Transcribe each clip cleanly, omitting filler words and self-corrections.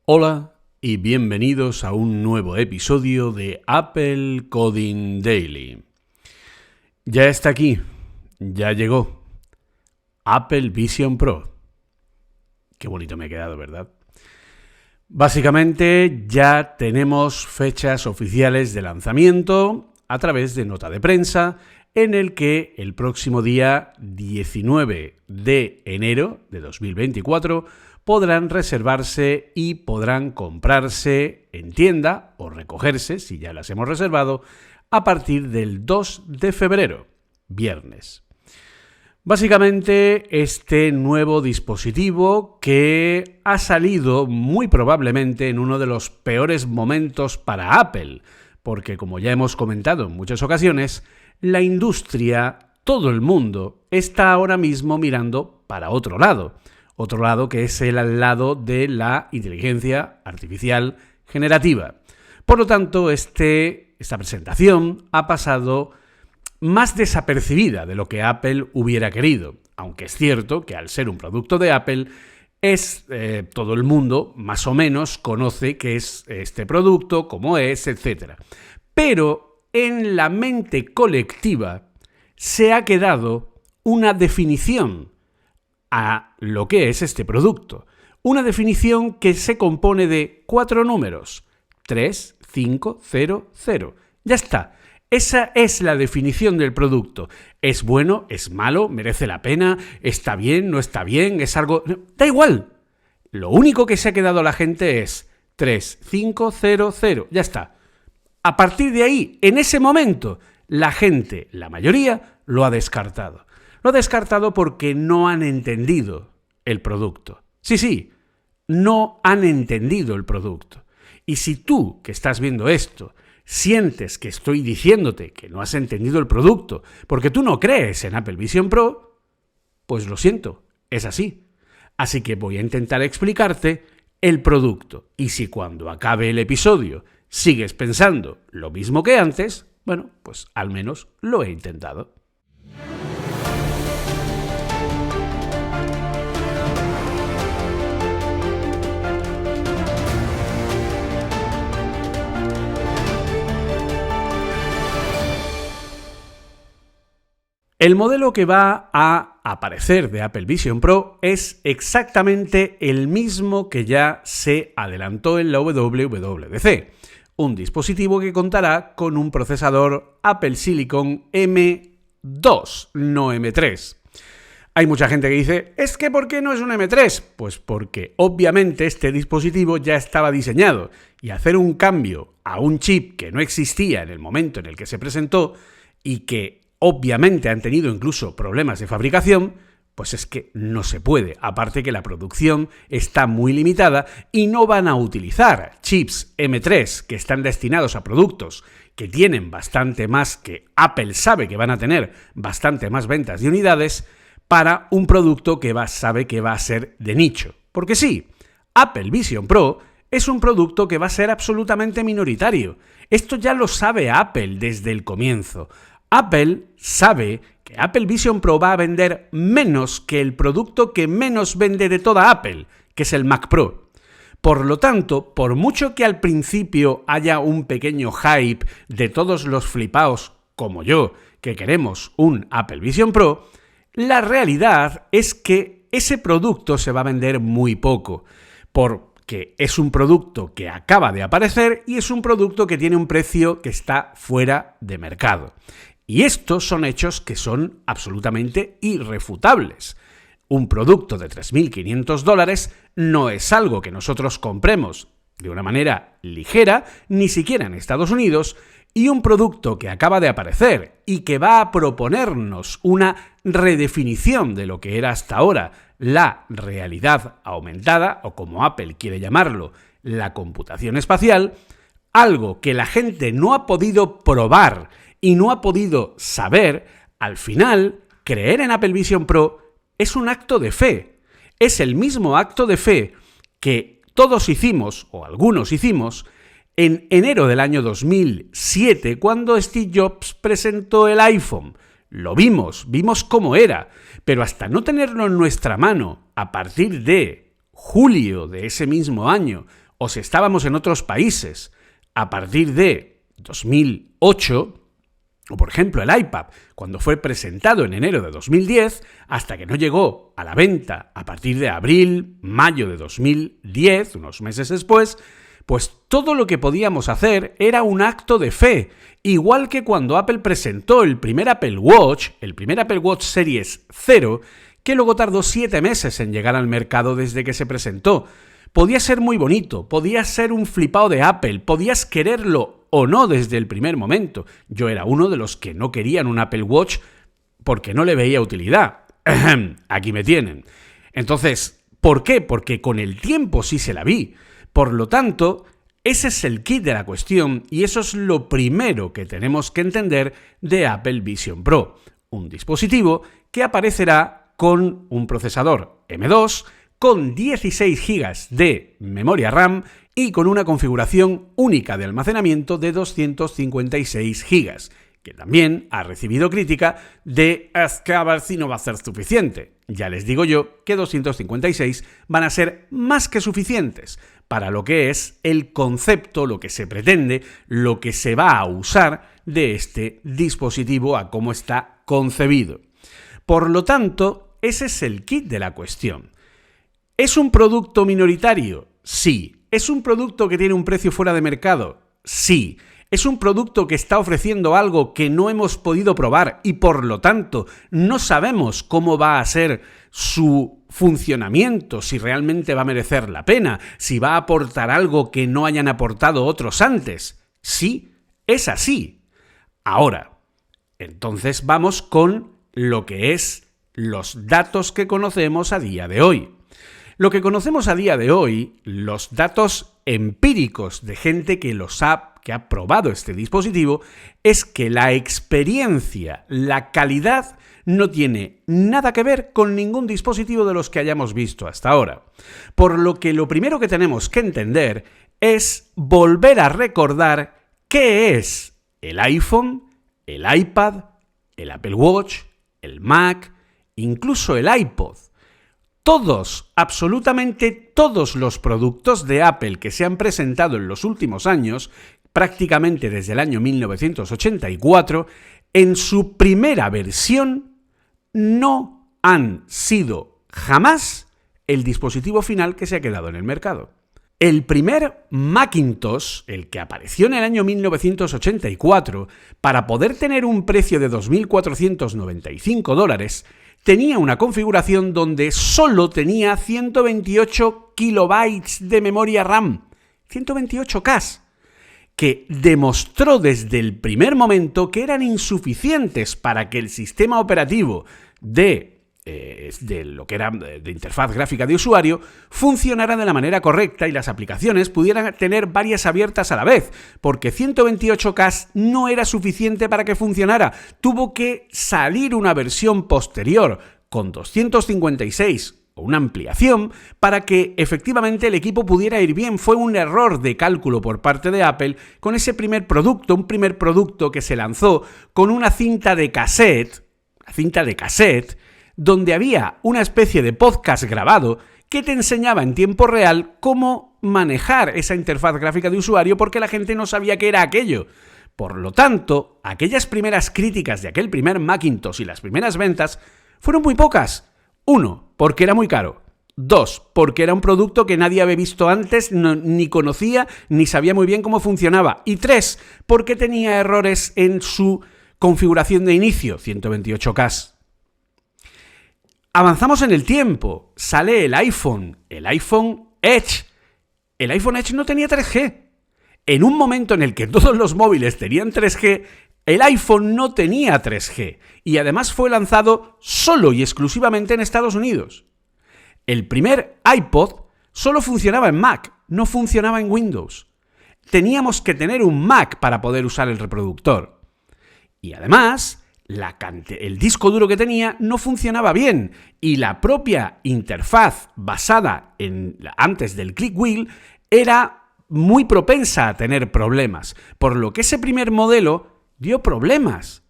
Hola y bienvenidos a un nuevo episodio de Apple Coding Daily. Ya está aquí, ya llegó Apple Vision Pro. Qué bonito me ha quedado, ¿verdad? Básicamente ya tenemos fechas oficiales de lanzamiento a través de nota de prensa en el que el próximo día 19 de enero de 2024 podrán reservarse y podrán comprarse en tienda o recogerse, si ya las hemos reservado, a partir del 2 de febrero, viernes. Básicamente, este nuevo dispositivo que ha salido muy probablemente en uno de los peores momentos para Apple, porque como ya hemos comentado en muchas ocasiones, la industria, todo el mundo, está ahora mismo mirando para otro lado que es el lado de la inteligencia artificial generativa. Por lo tanto, esta presentación ha pasado más desapercibida de lo que Apple hubiera querido, aunque es cierto que al ser un producto de Apple, todo el mundo más o menos conoce qué es este producto, cómo es, etc. Pero en la mente colectiva se ha quedado una definición a lo que es este producto. Una definición que se compone de 4 números. 3, 5, 0, 0. Ya está. Esa es la definición del producto. ¿Es bueno? ¿Es malo? ¿Merece la pena? ¿Está bien? ¿No está bien? ¿Es algo...? Da igual. Lo único que se ha quedado a la gente es 3, 5, 0, 0. Ya está. A partir de ahí, en ese momento, la gente, la mayoría, lo ha descartado. Lo ha descartado porque no han entendido el producto. Sí, no han entendido el producto. Y si tú, que estás viendo esto, sientes que estoy diciéndote que no has entendido el producto porque tú no crees en Apple Vision Pro, pues lo siento, es así. Así que voy a intentar explicarte el producto. Y si cuando acabe el episodio sigues pensando lo mismo que antes, bueno, pues al menos lo he intentado. El modelo que va a aparecer de Apple Vision Pro es exactamente el mismo que ya se adelantó en la WWDC, un dispositivo que contará con un procesador Apple Silicon M2, no M3. Hay mucha gente que dice, ¿es que por qué no es un M3? Pues porque obviamente este dispositivo ya estaba diseñado y hacer un cambio a un chip que no existía en el momento en el que se presentó y que obviamente han tenido incluso problemas de fabricación, pues es que no se puede. Aparte que la producción está muy limitada y no van a utilizar chips M3 que están destinados a productos que tienen bastante más, que Apple sabe que van a tener bastante más ventas de unidades, para un producto que sabe que va a ser de nicho. Porque sí, Apple Vision Pro es un producto que va a ser absolutamente minoritario. Esto ya lo sabe Apple desde el comienzo. Apple sabe que Apple Vision Pro va a vender menos que el producto que menos vende de toda Apple, que es el Mac Pro. Por lo tanto, por mucho que al principio haya un pequeño hype de todos los flipaos como yo, que queremos un Apple Vision Pro, la realidad es que ese producto se va a vender muy poco, porque es un producto que acaba de aparecer y es un producto que tiene un precio que está fuera de mercado. Y estos son hechos que son absolutamente irrefutables. Un producto de $3.500 no es algo que nosotros compremos de una manera ligera, ni siquiera en Estados Unidos, y un producto que acaba de aparecer y que va a proponernos una redefinición de lo que era hasta ahora la realidad aumentada, o como Apple quiere llamarlo, la computación espacial, algo que la gente no ha podido probar y no ha podido saber, al final, creer en Apple Vision Pro es un acto de fe. Es el mismo acto de fe que todos hicimos, o algunos hicimos, en enero del año 2007, cuando Steve Jobs presentó el iPhone. Lo vimos cómo era, pero hasta no tenerlo en nuestra mano a partir de julio de ese mismo año, o si estábamos en otros países a partir de 2008, o por ejemplo el iPad, cuando fue presentado en enero de 2010, hasta que no llegó a la venta a partir de abril, mayo de 2010, unos meses después, pues todo lo que podíamos hacer era un acto de fe. Igual que cuando Apple presentó el primer Apple Watch Series 0, que luego tardó 7 meses en llegar al mercado desde que se presentó. Podía ser muy bonito, podía ser un flipado de Apple, podías quererlo o no desde el primer momento. Yo era uno de los que no querían un Apple Watch porque no le veía utilidad. Aquí me tienen. Entonces, ¿por qué? Porque con el tiempo sí se la vi. Por lo tanto, ese es el kit de la cuestión y eso es lo primero que tenemos que entender de Apple Vision Pro. Un dispositivo que aparecerá con un procesador M2, con 16 GB de memoria RAM y con una configuración única de almacenamiento de 256 GB, que también ha recibido crítica de es que a ver si no va a ser suficiente. Ya les digo yo que 256 van a ser más que suficientes para lo que es el concepto, lo que se pretende, lo que se va a usar de este dispositivo a cómo está concebido. Por lo tanto, ese es el kit de la cuestión. ¿Es un producto minoritario? Sí. ¿Es un producto que tiene un precio fuera de mercado? Sí. ¿Es un producto que está ofreciendo algo que no hemos podido probar y por lo tanto no sabemos cómo va a ser su funcionamiento, si realmente va a merecer la pena, si va a aportar algo que no hayan aportado otros antes? Sí, es así. Ahora, entonces vamos con lo que es los datos que conocemos a día de hoy. Lo que conocemos a día de hoy, los datos empíricos de gente que ha probado este dispositivo, es que la experiencia, la calidad, no tiene nada que ver con ningún dispositivo de los que hayamos visto hasta ahora. Por lo que lo primero que tenemos que entender es volver a recordar qué es el iPhone, el iPad, el Apple Watch, el Mac, incluso el iPod. Todos, absolutamente todos los productos de Apple que se han presentado en los últimos años, prácticamente desde el año 1984, en su primera versión no han sido jamás el dispositivo final que se ha quedado en el mercado. El primer Macintosh, el que apareció en el año 1984, para poder tener un precio de $2.495, tenía una configuración donde solo tenía 128 kilobytes de memoria RAM, 128K, que demostró desde el primer momento que eran insuficientes para que el sistema operativo de lo que era de interfaz gráfica de usuario funcionara de la manera correcta y las aplicaciones pudieran tener varias abiertas a la vez, porque 128K no era suficiente para que funcionara. Tuvo que salir una versión posterior con 256 o una ampliación para que efectivamente el equipo pudiera ir bien. Fue un error de cálculo por parte de Apple con ese primer producto, un primer producto que se lanzó con una cinta de cassette, donde había una especie de podcast grabado que te enseñaba en tiempo real cómo manejar esa interfaz gráfica de usuario porque la gente no sabía qué era aquello. Por lo tanto, aquellas primeras críticas de aquel primer Macintosh y las primeras ventas fueron muy pocas. 1, porque era muy caro. 2, porque era un producto que nadie había visto antes, ni conocía, ni sabía muy bien cómo funcionaba. Y 3, porque tenía errores en su configuración de inicio, 128K. Avanzamos en el tiempo, sale el iPhone Edge. El iPhone Edge no tenía 3G. En un momento en el que todos los móviles tenían 3G, el iPhone no tenía 3G y además fue lanzado solo y exclusivamente en Estados Unidos. El primer iPod solo funcionaba en Mac, no funcionaba en Windows. Teníamos que tener un Mac para poder usar el reproductor. Y además, el disco duro que tenía no funcionaba bien y la propia interfaz basada antes del click wheel era muy propensa a tener problemas, por lo que ese primer modelo dio problemas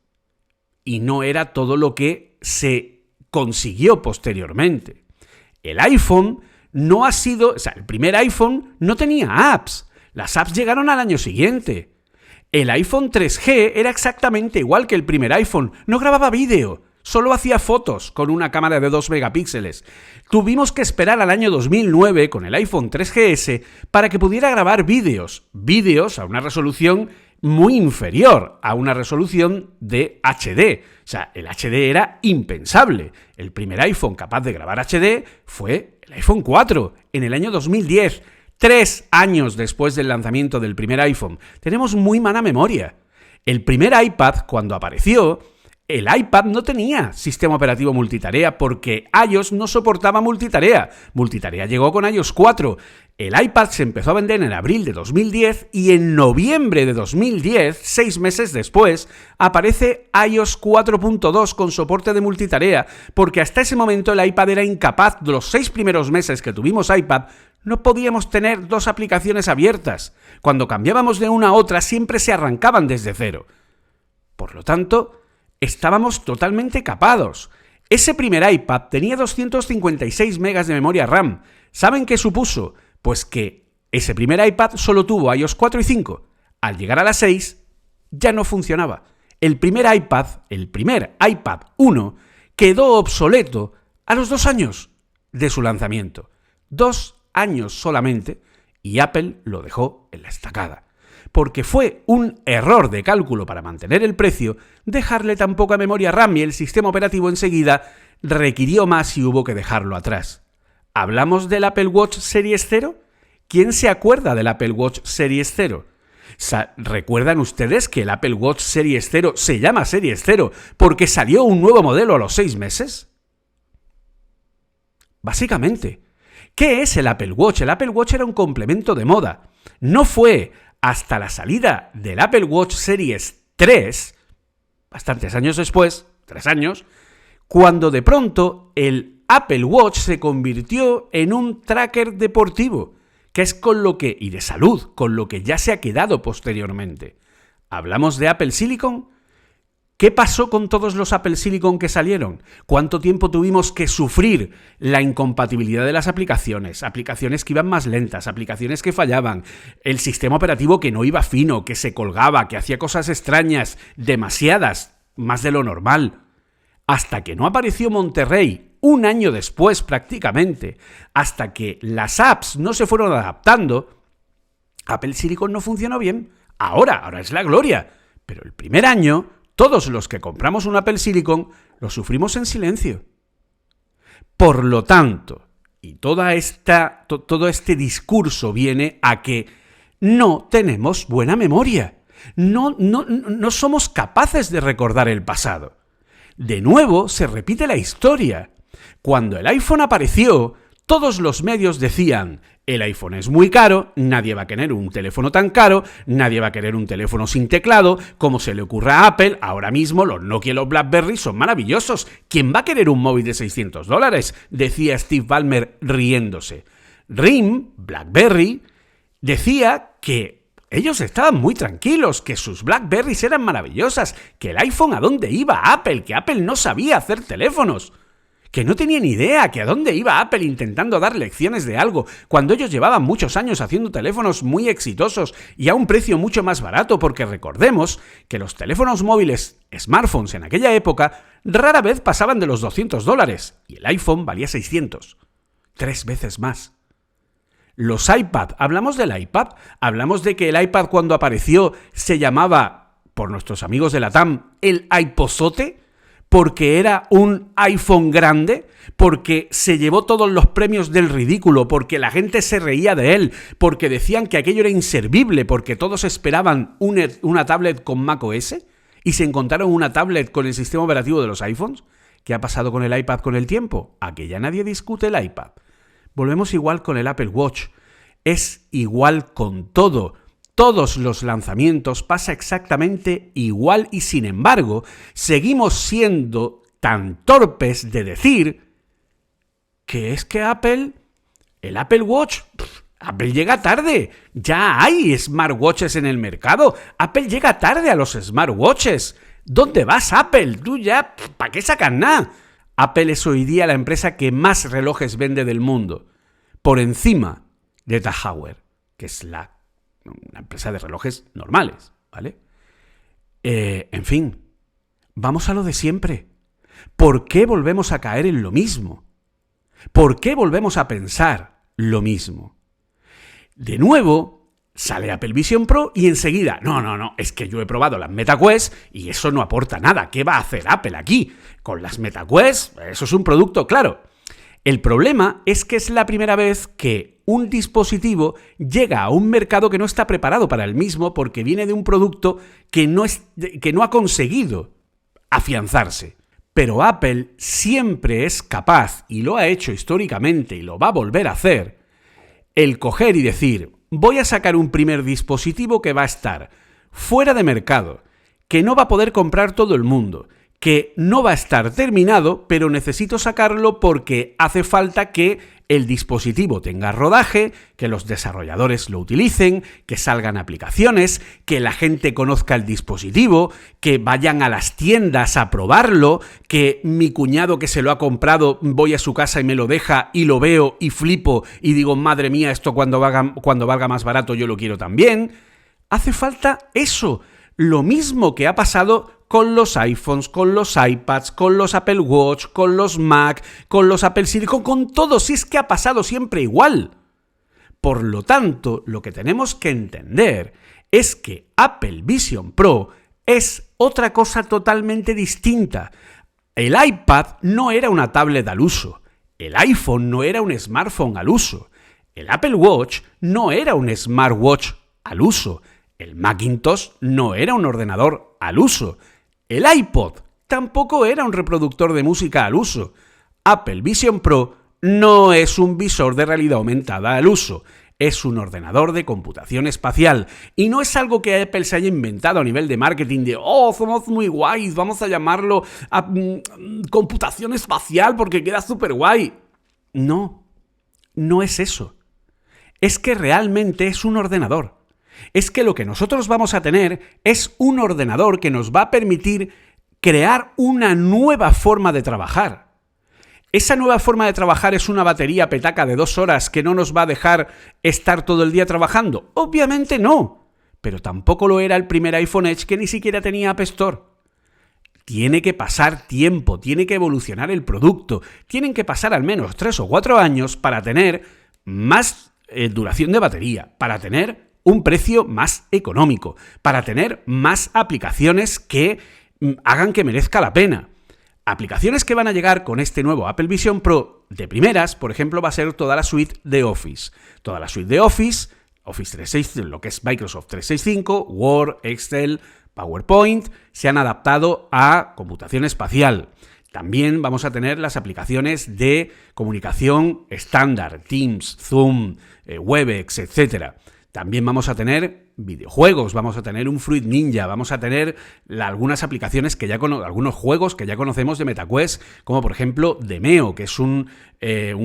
y no era todo lo que se consiguió posteriormente. El iPhone no ha sido... O sea, el primer iPhone no tenía apps. Las apps llegaron al año siguiente. El iPhone 3G era exactamente igual que el primer iPhone. No grababa vídeo. Solo hacía fotos con una cámara de 2 megapíxeles. Tuvimos que esperar al año 2009 con el iPhone 3GS para que pudiera grabar vídeos. Vídeos a una resolución muy inferior a una resolución de HD. O sea, el HD era impensable. El primer iPhone capaz de grabar HD fue el iPhone 4 en el año 2010. 3 años después del lanzamiento del primer iPhone. Tenemos muy mala memoria. El primer iPad, cuando apareció, el iPad no tenía sistema operativo multitarea porque iOS no soportaba multitarea. Multitarea llegó con iOS 4. El iPad se empezó a vender en abril de 2010 y en noviembre de 2010, 6 meses después, aparece iOS 4.2 con soporte de multitarea, porque hasta ese momento el iPad era incapaz. De los 6 primeros meses que tuvimos iPad, no podíamos tener 2 aplicaciones abiertas. Cuando cambiábamos de una a otra siempre se arrancaban desde cero. Por lo tanto, estábamos totalmente capados. Ese primer iPad tenía 256 megas de memoria RAM. ¿Saben qué supuso? Pues que ese primer iPad solo tuvo iOS 4 y 5. Al llegar a las 6, ya no funcionaba. El primer iPad 1, quedó obsoleto a los 2 años de su lanzamiento. 2 años solamente, y Apple lo dejó en la estacada. Porque fue un error de cálculo para mantener el precio dejarle tan poca memoria RAM y el sistema operativo enseguida requirió más y hubo que dejarlo atrás. ¿Hablamos del Apple Watch Series 0? ¿Quién se acuerda del Apple Watch Series 0? ¿Recuerdan ustedes que el Apple Watch Series 0 se llama Series 0 porque salió un nuevo modelo a los 6 meses? Básicamente, ¿qué es el Apple Watch? El Apple Watch era un complemento de moda. No fue hasta la salida del Apple Watch Series 3, bastantes años después, 3 años, cuando de pronto el Apple Watch se convirtió en un tracker deportivo, que es con lo que, y de salud, con lo que ya se ha quedado posteriormente. ¿Hablamos de Apple Silicon? ¿Qué pasó con todos los Apple Silicon que salieron? ¿Cuánto tiempo tuvimos que sufrir la incompatibilidad de las aplicaciones? Aplicaciones que iban más lentas, aplicaciones que fallaban, el sistema operativo que no iba fino, que se colgaba, que hacía cosas extrañas, demasiadas, más de lo normal. Hasta que no apareció Monterrey, un año después prácticamente, hasta que las apps no se fueron adaptando, Apple Silicon no funcionó bien. Ahora es la gloria. Pero el primer año, todos los que compramos un Apple Silicon lo sufrimos en silencio. Por lo tanto, y todo este discurso viene a que no tenemos buena memoria. No somos capaces de recordar el pasado. De nuevo se repite la historia. Cuando el iPhone apareció, todos los medios decían: el iPhone es muy caro, nadie va a querer un teléfono tan caro, nadie va a querer un teléfono sin teclado, como se le ocurra a Apple. Ahora mismo los Nokia y los BlackBerry son maravillosos. ¿Quién va a querer un móvil de $600? Decía Steve Ballmer riéndose. RIM, BlackBerry, decía que ellos estaban muy tranquilos, que sus BlackBerrys eran maravillosas, que el iPhone a dónde iba Apple, que Apple no sabía hacer teléfonos. Que no tenían idea que a dónde iba Apple intentando dar lecciones de algo, cuando ellos llevaban muchos años haciendo teléfonos muy exitosos y a un precio mucho más barato, porque recordemos que los teléfonos móviles, smartphones en aquella época, rara vez pasaban de los $200 y el iPhone valía 600, 3 veces más. Los iPad, hablamos del iPad, hablamos de que el iPad cuando apareció se llamaba, por nuestros amigos de la TAM, el iPozote, porque era un iPhone grande, porque se llevó todos los premios del ridículo, porque la gente se reía de él, porque decían que aquello era inservible, porque todos esperaban una tablet con macOS y se encontraron una tablet con el sistema operativo de los iPhones. ¿Qué ha pasado con el iPad con el tiempo? A que ya nadie discute el iPad. Volvemos igual con el Apple Watch. Es igual con todo. Todos los lanzamientos pasa exactamente igual y sin embargo seguimos siendo tan torpes de decir que es que el Apple Watch, Apple llega tarde. Ya hay smartwatches en el mercado. Apple llega tarde a los smartwatches. ¿Dónde vas, Apple? Tú ya, ¿para qué sacas nada? Apple es hoy día la empresa que más relojes vende del mundo. por encima de TAG Heuer, que es una empresa de relojes normales, ¿vale? En fin, vamos a lo de siempre. ¿Por qué volvemos a caer en lo mismo? ¿Por qué volvemos a pensar lo mismo? De nuevo, sale Apple Vision Pro y enseguida, no, es que yo he probado las MetaQuest y eso no aporta nada. ¿Qué va a hacer Apple aquí? Con las MetaQuest, eso es un producto, claro. El problema es que es la primera vez que un dispositivo llega a un mercado que no está preparado para el mismo porque viene de un producto que no ha conseguido afianzarse. Pero Apple siempre es capaz, y lo ha hecho históricamente y lo va a volver a hacer, el coger y decir, voy a sacar un primer dispositivo que va a estar fuera de mercado, que no va a poder comprar todo el mundo, que no va a estar terminado, pero necesito sacarlo porque hace falta que el dispositivo tenga rodaje, que los desarrolladores lo utilicen, que salgan aplicaciones, que la gente conozca el dispositivo, que vayan a las tiendas a probarlo, que mi cuñado que se lo ha comprado voy a su casa y me lo deja y lo veo y flipo y digo, madre mía, esto cuando valga más barato yo lo quiero también. Hace falta eso, lo mismo que ha pasado con los iPhones, con los iPads, con los Apple Watch, con los Mac, con los Apple Silicon, con todo, si es que ha pasado siempre igual. Por lo tanto, lo que tenemos que entender es que Apple Vision Pro es otra cosa totalmente distinta. El iPad no era una tablet al uso, el iPhone no era un smartphone al uso, el Apple Watch no era un smartwatch al uso, el Macintosh no era un ordenador al uso, el iPod tampoco era un reproductor de música al uso. Apple Vision Pro no es un visor de realidad aumentada al uso, es un ordenador de computación espacial. Y no es algo que Apple se haya inventado a nivel de marketing de somos muy guays, vamos a llamarlo computación espacial porque queda súper guay. No es eso. Es que realmente es un ordenador. Es que lo que nosotros vamos a tener es un ordenador que nos va a permitir crear una nueva forma de trabajar. ¿Esa nueva forma de trabajar es una batería petaca de 2 horas que no nos va a dejar estar todo el día trabajando? Obviamente no, pero tampoco lo era el primer iPhone Edge que ni siquiera tenía App Store. Tiene que pasar tiempo, tiene que evolucionar el producto, tienen que pasar al menos 3 o 4 años para tener más duración de batería, para tener un precio más económico, para tener más aplicaciones que hagan que merezca la pena. Aplicaciones que van a llegar con este nuevo Apple Vision Pro de primeras, por ejemplo, va a ser toda la suite de Office. Toda la suite de Office 365, lo que es Microsoft 365, Word, Excel, PowerPoint, se han adaptado a computación espacial. También vamos a tener las aplicaciones de comunicación estándar, Teams, Zoom, Webex, etc. También vamos a tener videojuegos, vamos a tener un Fruit Ninja, vamos a tener algunas aplicaciones algunos juegos que ya conocemos de MetaQuest, como por ejemplo Demeo, que es un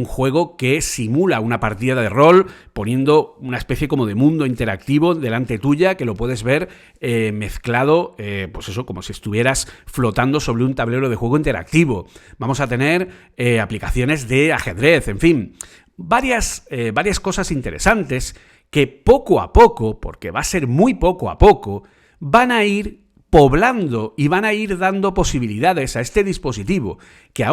juego que simula una partida de rol poniendo una especie como de mundo interactivo delante tuya que lo puedes ver mezclado, pues eso, como si estuvieras flotando sobre un tablero de juego interactivo. Vamos a tener aplicaciones de ajedrez, en fin, varias cosas interesantes que poco a poco, porque va a ser muy poco a poco, van a ir poblando y van a ir dando posibilidades a este dispositivo, que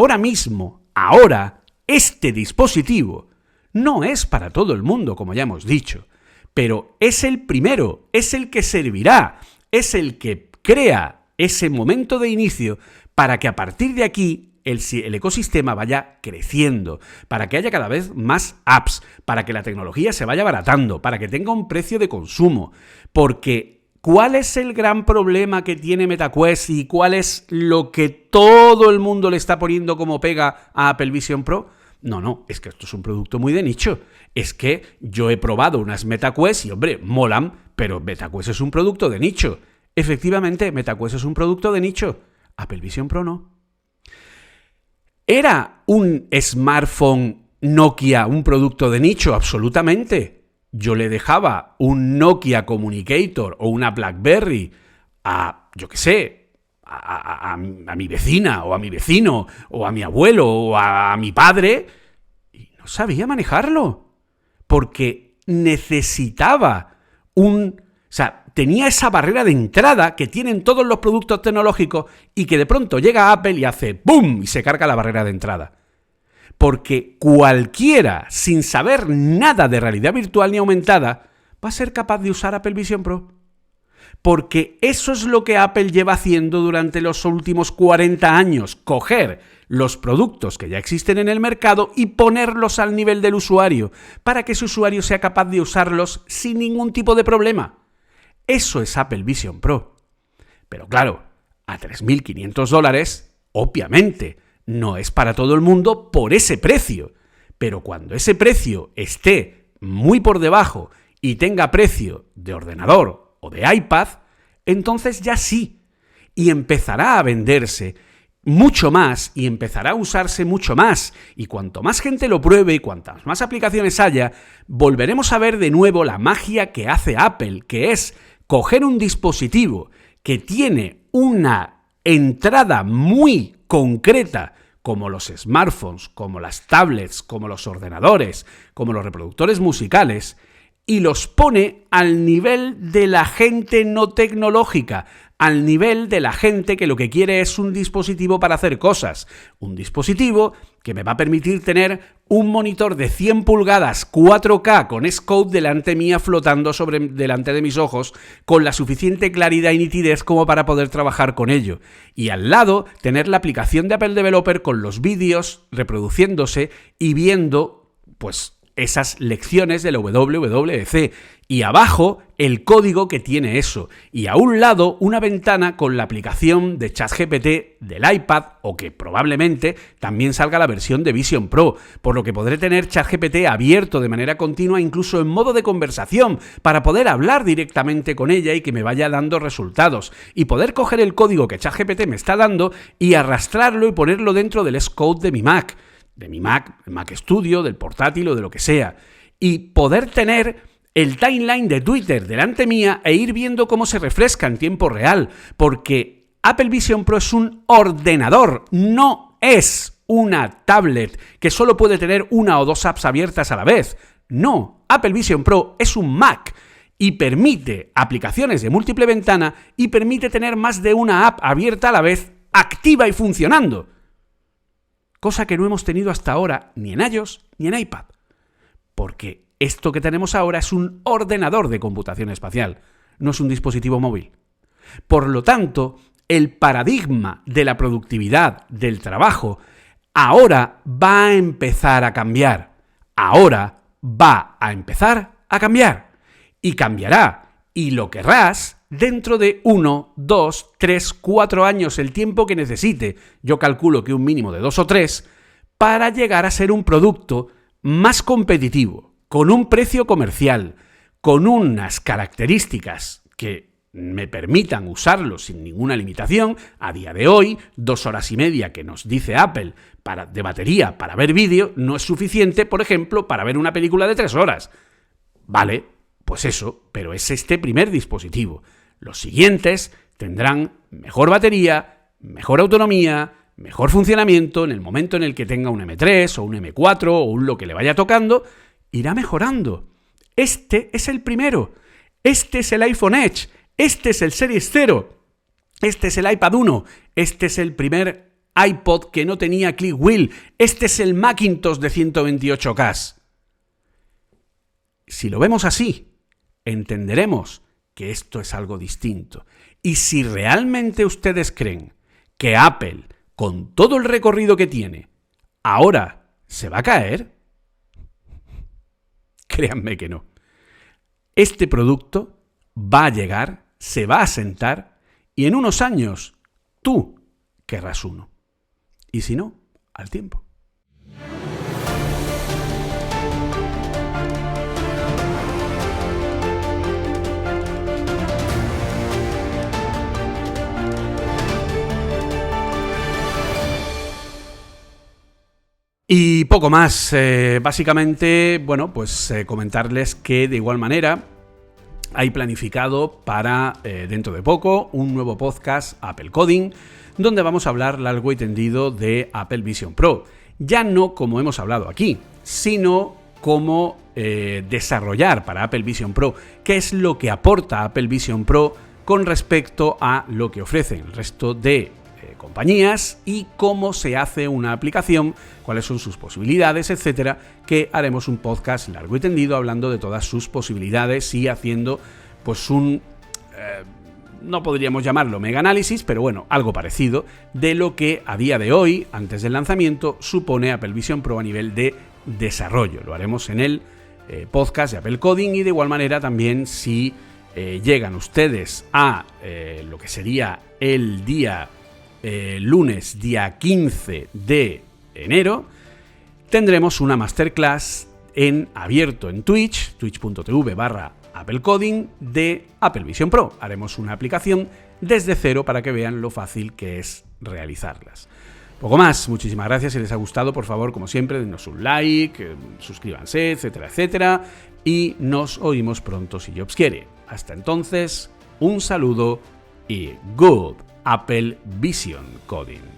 este dispositivo no es para todo el mundo, como ya hemos dicho, pero es el primero, es el que servirá, es el que crea ese momento de inicio para que a partir de aquí el ecosistema vaya creciendo, para que haya cada vez más apps, para que la tecnología se vaya abaratando, para que tenga un precio de consumo. Porque ¿cuál es el gran problema que tiene MetaQuest y cuál es lo que todo el mundo le está poniendo como pega a Apple Vision Pro? No, es que esto es un producto muy de nicho. Es que yo he probado unas MetaQuest y, hombre, molan, pero MetaQuest es un producto de nicho. Efectivamente, MetaQuest es un producto de nicho. Apple Vision Pro no. ¿Era un smartphone Nokia un producto de nicho? Absolutamente. Yo le dejaba un Nokia Communicator o una BlackBerry a, yo qué sé, a mi vecina o a mi vecino o a mi abuelo o a mi padre y no sabía manejarlo. porque necesitaba tenía esa barrera de entrada que tienen todos los productos tecnológicos y que de pronto llega Apple y hace ¡boom! Y se carga la barrera de entrada. Porque cualquiera, sin saber nada de realidad virtual ni aumentada, va a ser capaz de usar Apple Vision Pro. Porque eso es lo que Apple lleva haciendo durante los últimos 40 años, coger los productos que ya existen en el mercado y ponerlos al nivel del usuario, para que ese usuario sea capaz de usarlos sin ningún tipo de problema. Eso es Apple Vision Pro. Pero claro, a $3.500, obviamente, no es para todo el mundo por ese precio. Pero cuando ese precio esté muy por debajo y tenga precio de ordenador o de iPad, entonces ya sí. Y empezará a venderse mucho más y empezará a usarse mucho más. Y cuanto más gente lo pruebe y cuantas más aplicaciones haya, volveremos a ver de nuevo la magia que hace Apple, que es coger un dispositivo que tiene una entrada muy concreta, como los smartphones, como las tablets, como los ordenadores, como los reproductores musicales, y los pone al nivel de la gente no tecnológica, al nivel de la gente que lo que quiere es un dispositivo para hacer cosas. Un dispositivo que me va a permitir tener un monitor de 100 pulgadas 4K con Xcode delante mía flotando delante de mis ojos con la suficiente claridad y nitidez como para poder trabajar con ello. Y al lado tener la aplicación de Apple Developer con los vídeos reproduciéndose y viendo, esas lecciones de la WWDC, y abajo el código que tiene eso, y a un lado una ventana con la aplicación de ChatGPT del iPad, o que probablemente también salga la versión de Vision Pro, por lo que podré tener ChatGPT abierto de manera continua, incluso en modo de conversación, para poder hablar directamente con ella y que me vaya dando resultados, y poder coger el código que ChatGPT me está dando y arrastrarlo y ponerlo dentro del Xcode de mi Mac, el Mac Studio, del portátil o de lo que sea, y poder tener el timeline de Twitter delante mía e ir viendo cómo se refresca en tiempo real, porque Apple Vision Pro es un ordenador, no es una tablet que solo puede tener una o dos apps abiertas a la vez. No, Apple Vision Pro es un Mac y permite aplicaciones de múltiple ventana y permite tener más de una app abierta a la vez, activa y funcionando. Cosa que no hemos tenido hasta ahora ni en iOS ni en iPad. Porque esto que tenemos ahora es un ordenador de computación espacial, no es un dispositivo móvil. Por lo tanto, el paradigma de la productividad, del trabajo, ahora va a empezar a cambiar. Ahora va a empezar a cambiar. Y cambiará. Y lo querrás dentro de 1, 2, 3, 4 años, el tiempo que necesite, yo calculo que un mínimo de 2 o 3, para llegar a ser un producto más competitivo, con un precio comercial, con unas características que me permitan usarlo sin ninguna limitación. A día de hoy, 2 horas y media que nos dice Apple de batería para ver vídeo no es suficiente, por ejemplo, para ver una película de 3 horas. Vale, pues eso, pero es este primer dispositivo. Los siguientes tendrán mejor batería, mejor autonomía, mejor funcionamiento. En el momento en el que tenga un M3 o un M4 o un lo que le vaya tocando, irá mejorando. Este es el primero. Este es el iPhone Edge. Este es el Series 0. Este es el iPad 1. Este es el primer iPod que no tenía click wheel. Este es el Macintosh de 128K. Si lo vemos así, entenderemos que esto es algo distinto. Y si realmente ustedes creen que Apple, con todo el recorrido que tiene, ahora se va a caer, créanme que no. Este producto va a llegar, se va a sentar y en unos años tú querrás uno. Y si no, al tiempo. Y poco más, básicamente, comentarles que de igual manera hay planificado para dentro de poco un nuevo podcast Apple Coding, donde vamos a hablar largo y tendido de Apple Vision Pro. Ya no como hemos hablado aquí, sino cómo desarrollar para Apple Vision Pro, qué es lo que aporta Apple Vision Pro con respecto a lo que ofrecen el resto de compañías y cómo se hace una aplicación, cuáles son sus posibilidades, etcétera, que haremos un podcast largo y tendido hablando de todas sus posibilidades y haciendo pues un no podríamos llamarlo mega análisis, pero bueno, algo parecido de lo que a día de hoy, antes del lanzamiento, supone Apple Vision Pro a nivel de desarrollo. Lo haremos en el podcast de Apple Coding y de igual manera también si llegan ustedes a lo que sería el día lunes, día 15 de enero, tendremos una masterclass en abierto en Twitch, twitch.tv/Apple Coding de Apple Vision Pro. Haremos una aplicación desde cero para que vean lo fácil que es realizarlas. Poco más, muchísimas gracias. Si les ha gustado, por favor, como siempre, denos un like, suscríbanse, etcétera, etcétera. Y nos oímos pronto si Jobs quiere. Hasta entonces, un saludo y good Apple Vision Coding.